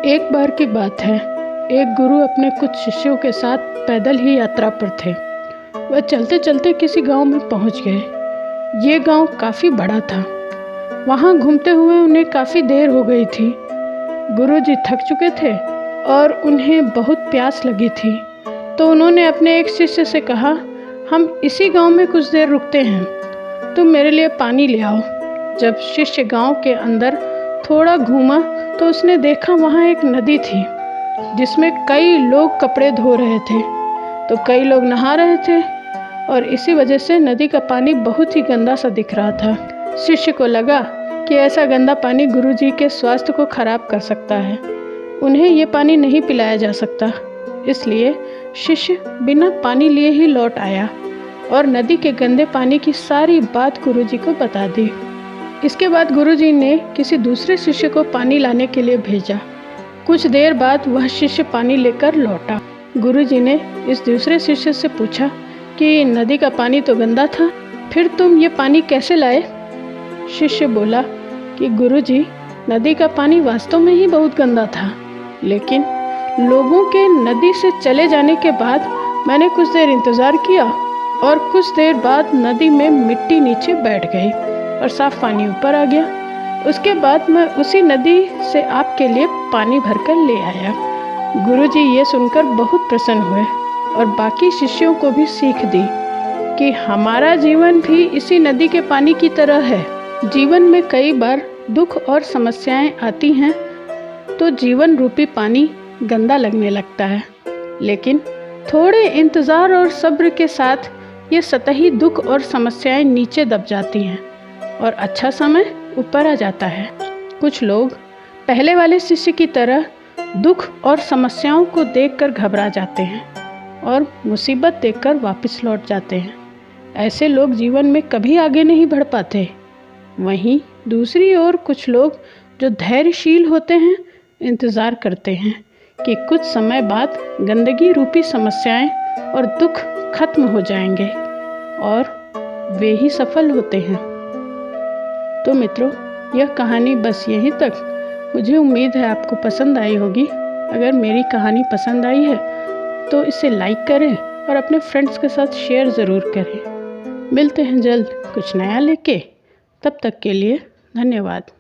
एक बार की बात है, एक गुरु अपने कुछ शिष्यों के साथ पैदल ही यात्रा पर थे। वह चलते चलते किसी गांव में पहुंच गए। ये गांव काफ़ी बड़ा था। वहां घूमते हुए उन्हें काफ़ी देर हो गई थी। गुरुजी थक चुके थे और उन्हें बहुत प्यास लगी थी, तो उन्होंने अपने एक शिष्य से कहा, हम इसी गांव में कुछ देर रुकते हैं, तुम मेरे लिए पानी ले आओ। जब शिष्य गांव के अंदर थोड़ा घूमा तो उसने देखा वहाँ एक नदी थी जिसमें कई लोग कपड़े धो रहे थे, तो कई लोग नहा रहे थे और इसी वजह से नदी का पानी बहुत ही गंदा सा दिख रहा था। शिष्य को लगा कि ऐसा गंदा पानी गुरुजी के स्वास्थ्य को खराब कर सकता है, उन्हें ये पानी नहीं पिलाया जा सकता। इसलिए शिष्य बिना पानी लिए ही लौट आया और नदी के गंदे पानी की सारी बात गुरुजी को बता दी। इसके बाद गुरुजी ने किसी दूसरे शिष्य को पानी लाने के लिए भेजा। कुछ देर बाद वह शिष्य पानी लेकर लौटा। गुरुजी ने इस दूसरे शिष्य से पूछा कि नदी का पानी तो गंदा था, फिर तुम ये पानी कैसे लाए? शिष्य बोला कि गुरुजी, नदी का पानी वास्तव में ही बहुत गंदा था, लेकिन लोगों के नदी से चले जाने के बाद मैंने कुछ देर इंतज़ार किया और कुछ देर बाद नदी में मिट्टी नीचे बैठ गई और साफ पानी ऊपर आ गया। उसके बाद मैं उसी नदी से आपके लिए पानी भरकर ले आया। गुरुजी ये सुनकर बहुत प्रसन्न हुए और बाकी शिष्यों को भी सीख दी कि हमारा जीवन भी इसी नदी के पानी की तरह है। जीवन में कई बार दुख और समस्याएं आती हैं तो जीवन रूपी पानी गंदा लगने लगता है, लेकिन थोड़े इंतज़ार और सब्र के साथ ये सतही दुख और समस्याएं नीचे दब जाती हैं और अच्छा समय ऊपर आ जाता है। कुछ लोग पहले वाले शिष्य की तरह दुख और समस्याओं को देखकर घबरा जाते हैं और मुसीबत देखकर वापस लौट जाते हैं। ऐसे लोग जीवन में कभी आगे नहीं बढ़ पाते। वहीं दूसरी ओर कुछ लोग जो धैर्यशील होते हैं, इंतज़ार करते हैं कि कुछ समय बाद गंदगी रूपी समस्याएं और दुख खत्म हो जाएंगे और वे ही सफल होते हैं। तो मित्रों, यह कहानी बस यहीं तक। मुझे उम्मीद है आपको पसंद आई होगी। अगर मेरी कहानी पसंद आई है तो इसे लाइक करें और अपने फ्रेंड्स के साथ शेयर ज़रूर करें। मिलते हैं जल्द कुछ नया लेके। तब तक के लिए धन्यवाद।